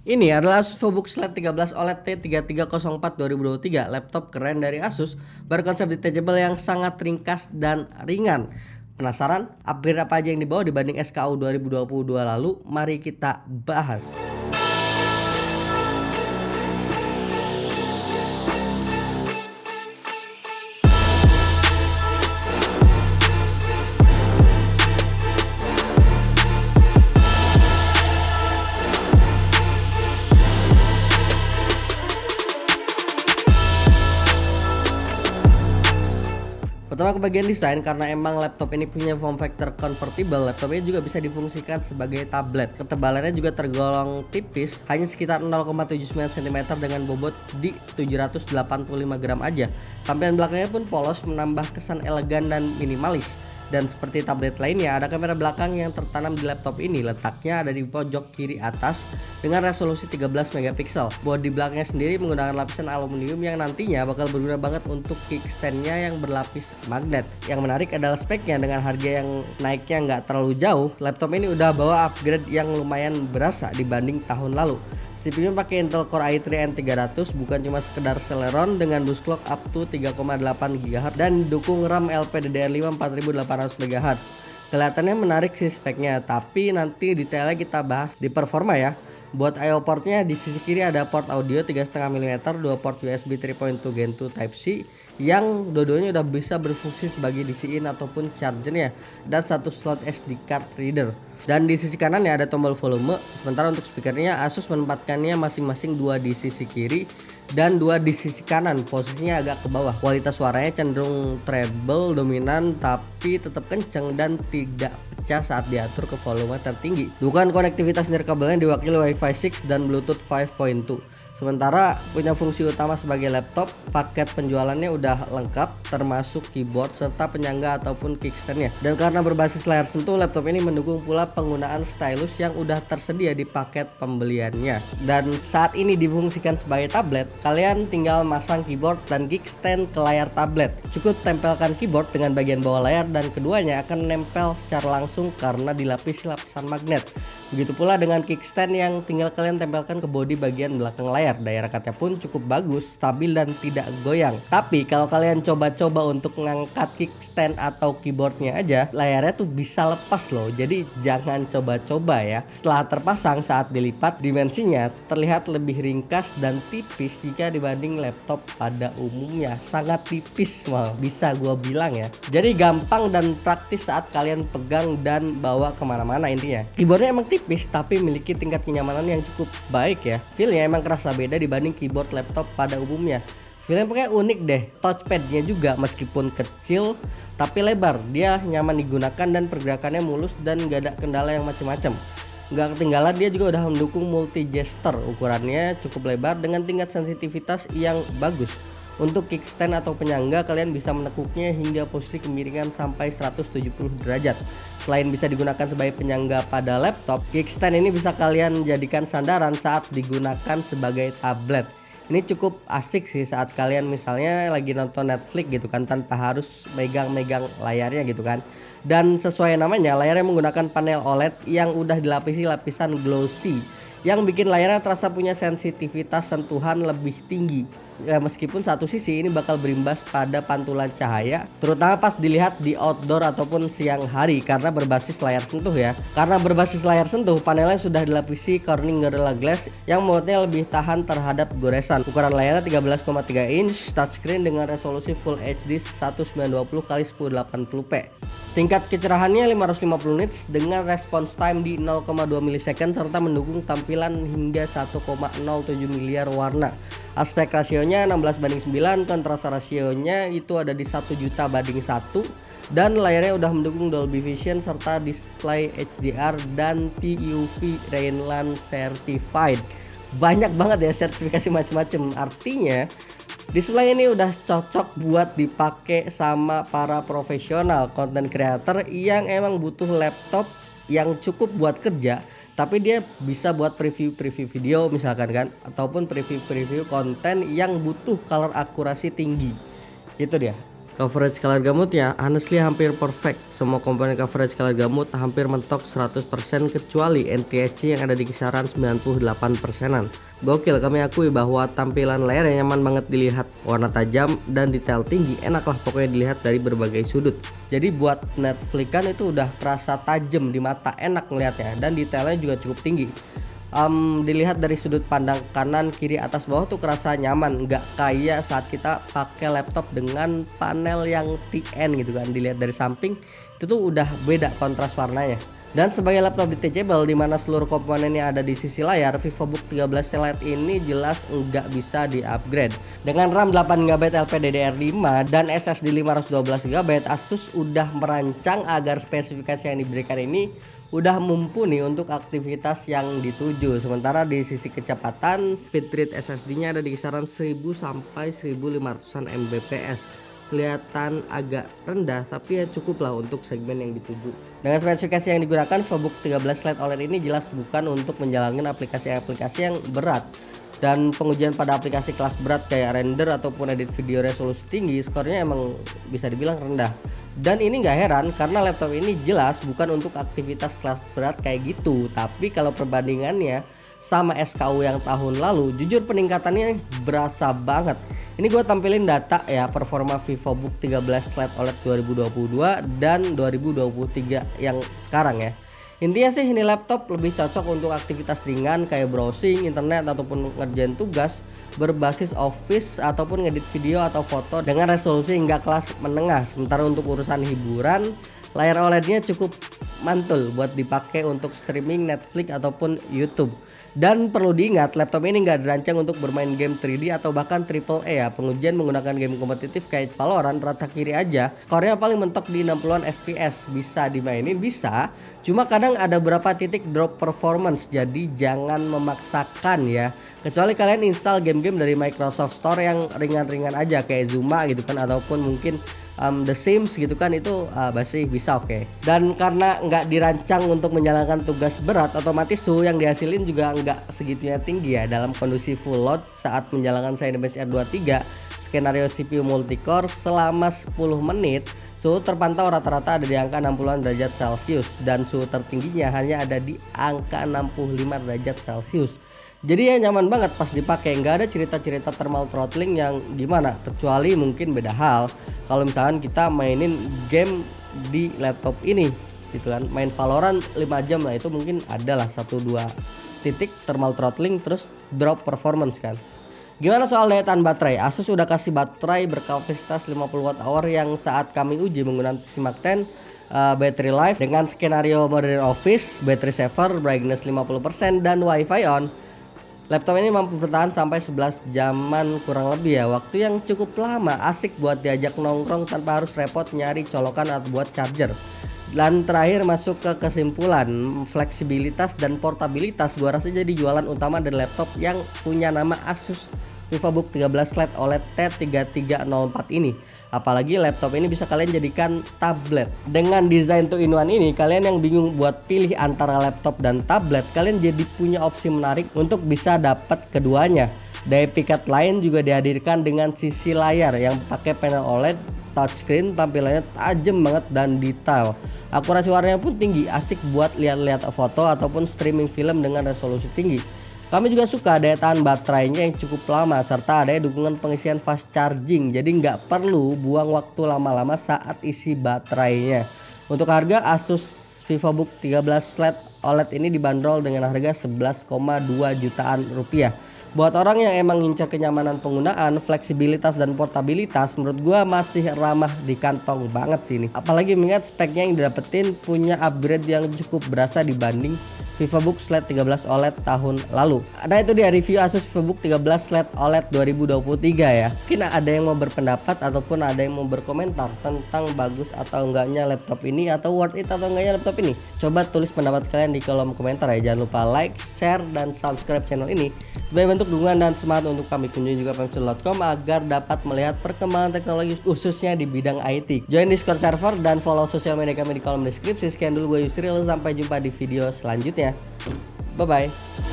Ini adalah Asus VivoBook Slate 13 OLED T3304 2023, laptop keren dari Asus, berkonsep detachable yang sangat ringkas dan ringan. Penasaran upgrade apa aja yang dibawa dibanding SKU 2022 lalu? Mari kita bahas. Pertama ke bagian desain, karena emang laptop ini punya form factor convertible, laptop ini juga bisa difungsikan sebagai tablet. Ketebalannya juga tergolong tipis, hanya sekitar 0,79 cm dengan bobot di 785 gram aja. Tampilan belakangnya pun polos, menambah kesan elegan dan minimalis. Dan seperti tablet lainnya, ada kamera belakang yang tertanam di laptop ini. Letaknya ada di pojok kiri atas dengan resolusi 13 megapiksel. Bodi belakangnya sendiri menggunakan lapisan aluminium yang nantinya bakal berguna banget untuk kickstandnya yang berlapis magnet. Yang menarik adalah speknya, dengan harga yang naiknya nggak terlalu jauh, laptop ini udah bawa upgrade yang lumayan berasa dibanding tahun lalu. CPU pakai Intel Core i3 N300, bukan cuma sekedar Celeron dengan boost clock up to 3,8 GHz dan dukung RAM LPDDR5 4800 MHz. Kelihatannya menarik sih speknya, tapi nanti detailnya kita bahas di performa ya. Buat I/O portnya, di sisi kiri ada port audio 3,5 mm, 2 port USB 3.2 Gen 2 Type-C yang dua-duanya udah bisa berfungsi sebagai DC in ataupun chargernya, dan satu slot SD card reader. Dan di sisi kanan ya ada tombol volume. Sementara untuk speakernya, Asus menempatkannya masing-masing dua di sisi kiri dan dua di sisi kanan, posisinya agak ke bawah. Kualitas suaranya cenderung treble dominan, tapi tetap kenceng dan tidak pecah saat diatur ke volume tertinggi. Dukungan konektivitas nirkabelnya diwakili Wi-Fi 6 dan Bluetooth 5.2. Sementara punya fungsi utama sebagai laptop, paket penjualannya udah lengkap termasuk keyboard serta penyangga ataupun kickstandnya. Dan karena berbasis layar sentuh, laptop ini mendukung pula penggunaan stylus yang udah tersedia di paket pembeliannya. Dan saat ini difungsikan sebagai tablet, kalian tinggal masang keyboard dan kickstand ke layar tablet. Cukup tempelkan keyboard dengan bagian bawah layar dan keduanya akan nempel secara langsung karena dilapisi lapisan magnet. Begitu pula dengan kickstand yang tinggal kalian tempelkan ke bodi bagian belakang layar. Daya rekatnya pun cukup bagus, stabil dan tidak goyang. Tapi kalau kalian coba-coba untuk ngangkat kickstand atau keyboardnya aja, layarnya tuh bisa lepas loh. Jadi jangan coba-coba ya. Setelah terpasang, saat dilipat, dimensinya terlihat lebih ringkas dan tipis jika dibanding laptop pada umumnya. Sangat tipis malah, bisa gua bilang ya. Jadi gampang dan praktis saat kalian pegang dan bawa kemana-mana intinya. Keyboardnya emang tipis tapi memiliki tingkat kenyamanan yang cukup baik ya. Feelnya emang kerasa beda dibanding keyboard laptop pada umumnya. Feelnya pokoknya unik deh. Touchpadnya juga meskipun kecil tapi lebar, dia nyaman digunakan dan pergerakannya mulus dan gak ada kendala yang macem-macem. Gak ketinggalan, dia juga udah mendukung multi gesture. Ukurannya cukup lebar dengan tingkat sensitivitas yang bagus. Untuk kickstand atau penyangga, kalian bisa menekuknya hingga posisi kemiringan sampai 170 derajat. Selain bisa digunakan sebagai penyangga pada laptop, kickstand ini bisa kalian jadikan sandaran saat digunakan sebagai tablet. Ini cukup asik sih saat kalian misalnya lagi nonton Netflix gitu kan, tanpa harus megang-megang layarnya gitu kan. Dan sesuai namanya, layarnya menggunakan panel OLED yang udah dilapisi lapisan glossy yang bikin layarnya terasa punya sensitivitas sentuhan lebih tinggi. Ya, meskipun satu sisi ini bakal berimbas pada pantulan cahaya, terutama pas dilihat di outdoor ataupun siang hari karena berbasis layar sentuh ya. Karena berbasis layar sentuh, panelnya sudah dilapisi Corning Gorilla Glass yang membuatnya lebih tahan terhadap goresan. Ukuran layarnya 13,3 inch, touchscreen dengan resolusi Full HD 1920x1080p. Tingkat kecerahannya 550 nits dengan response time di 0,2 millisecond serta mendukung tampilan hingga 1,07 miliar warna. Aspek rasionya 16:9, kontras rasionya itu ada di 1 juta banding 1, dan layarnya udah mendukung Dolby Vision serta display HDR dan TUV Rainland Certified. Banyak banget ya sertifikasi macam-macam. Artinya display ini udah cocok buat dipakai sama para profesional content creator yang emang butuh laptop yang cukup buat kerja, tapi dia bisa buat preview video misalkan kan, ataupun preview konten yang butuh color akurasi tinggi. Itu dia. Coverage color gamutnya honestly hampir perfect. Semua komponen coverage color gamut hampir mentok 100% kecuali NTSC yang ada di kisaran 98%-an. Gokil, kami akui bahwa tampilan layarnya nyaman banget dilihat, warna tajam dan detail tinggi, enak lah pokoknya dilihat dari berbagai sudut. Jadi buat Netflix kan itu udah kerasa tajam di mata, enak ngelihatnya, dan detailnya juga cukup tinggi. Dilihat dari sudut pandang kanan, kiri, atas, bawah tuh kerasa nyaman, nggak kayak saat kita pakai laptop dengan panel yang TN gitu kan. Dilihat dari samping itu tuh udah beda kontras warnanya. Dan sebagai laptop detachable di mana seluruh komponennya ada di sisi layar, VivoBook 13 Lite ini jelas nggak bisa di-upgrade. Dengan RAM 8GB LPDDR5 dan SSD 512GB, Asus udah merancang agar spesifikasi yang diberikan ini udah mumpuni untuk aktivitas yang dituju. Sementara di sisi kecepatan, speed rate SSD-nya ada di kisaran 1000 sampai 1500-an Mbps. Kelihatan agak rendah tapi ya cukup lah untuk segmen yang dituju. Dengan spesifikasi yang digunakan, VivoBook 13 Lite OLED ini jelas bukan untuk menjalankan aplikasi-aplikasi yang berat. Dan pengujian pada aplikasi kelas berat kayak render ataupun edit video resolusi tinggi, skornya emang bisa dibilang rendah. Dan ini gak heran karena laptop ini jelas bukan untuk aktivitas kelas berat kayak gitu. Tapi kalau perbandingannya sama SKU yang tahun lalu, jujur peningkatannya berasa banget. Ini gue tampilin data ya performa VivoBook 13 Lite OLED 2022 dan 2023 yang sekarang ya. Intinya sih ini laptop lebih cocok untuk aktivitas ringan kayak browsing, internet ataupun ngerjain tugas berbasis office ataupun ngedit video atau foto dengan resolusi hingga kelas menengah. Sementara untuk urusan hiburan, layar OLED-nya cukup mantul buat dipakai untuk streaming Netflix ataupun YouTube. Dan perlu diingat, laptop ini nggak dirancang untuk bermain game 3D atau bahkan AAA ya. Pengujian menggunakan game kompetitif kayak Valorant rata kiri aja, core-nya paling mentok di 60-an FPS. Bisa dimainin, bisa. Cuma kadang ada beberapa titik drop performance, jadi jangan memaksakan ya. Kecuali kalian install game-game dari Microsoft Store yang ringan-ringan aja kayak Zuma gitu kan, ataupun mungkin The Sims gitu kan, itu masih bisa oke. Dan karena nggak dirancang untuk menjalankan tugas berat, otomatis suhu yang dihasilin juga nggak segitunya tinggi ya. Dalam kondisi full load saat menjalankan Cinebench R23 skenario CPU multicore selama 10 menit, suhu terpantau rata-rata ada di angka 60-an derajat Celcius dan suhu tertingginya hanya ada di angka 65 derajat Celcius. Jadi ya nyaman banget pas dipakai, nggak ada cerita-cerita thermal throttling yang gimana, kecuali mungkin beda hal kalau misalkan kita mainin game di laptop ini gitu kan, main Valorant 5 jam lah, itu mungkin adalah 1-2 titik thermal throttling terus drop performance kan. Gimana soal daya tahan baterai? Asus udah kasih baterai berkapasitas 50 Wh yang saat kami uji menggunakan PCMark 10 battery life dengan skenario modern office, battery saver, brightness 50% dan wifi on. Laptop ini mampu bertahan sampai 11 jaman kurang lebih ya. Waktu yang cukup lama, asik buat diajak nongkrong tanpa harus repot nyari colokan atau buat charger. Dan terakhir masuk ke kesimpulan, fleksibilitas dan portabilitas gua rasa jadi jualan utama dari laptop yang punya nama Asus VivoBook 13 Lite OLED T3304 ini. Apalagi laptop ini bisa kalian jadikan tablet. Dengan desain 2-in-1 ini, kalian yang bingung buat pilih antara laptop dan tablet, kalian jadi punya opsi menarik untuk bisa dapat keduanya. Daya pikat lain juga dihadirkan dengan sisi layar yang pakai panel OLED touchscreen, tampilannya tajam banget dan detail. Akurasi warnanya pun tinggi, asik buat lihat-lihat foto ataupun streaming film dengan resolusi tinggi. Kami juga suka daya tahan baterainya yang cukup lama serta ada dukungan pengisian fast charging, jadi nggak perlu buang waktu lama-lama saat isi baterainya. Untuk harga, Asus VivoBook 13 Lite OLED ini dibanderol dengan harga 11,2 jutaan rupiah. Buat orang yang emang ngincar kenyamanan penggunaan, fleksibilitas dan portabilitas, menurut gua masih ramah di kantong banget sih ini. Apalagi mengingat speknya yang didapetin punya upgrade yang cukup berasa dibanding VivoBook Lite 13 OLED tahun lalu. Nah itu dia review Asus VivoBook 13 Lite OLED 2023 ya. Mungkin ada yang mau berpendapat ataupun ada yang mau berkomentar tentang bagus atau enggaknya laptop ini, atau worth it atau enggaknya laptop ini. Coba tulis pendapat kalian di kolom komentar ya. Jangan lupa like, share, dan subscribe channel ini sebagai bentuk dukungan dan semangat untuk kami. Kunjungi juga pemsel.com agar dapat melihat perkembangan teknologi khususnya di bidang IT. Join Discord server dan follow sosial media kami di kolom deskripsi. Sekian dulu gue Yusril, sampai jumpa di video selanjutnya. Bye bye.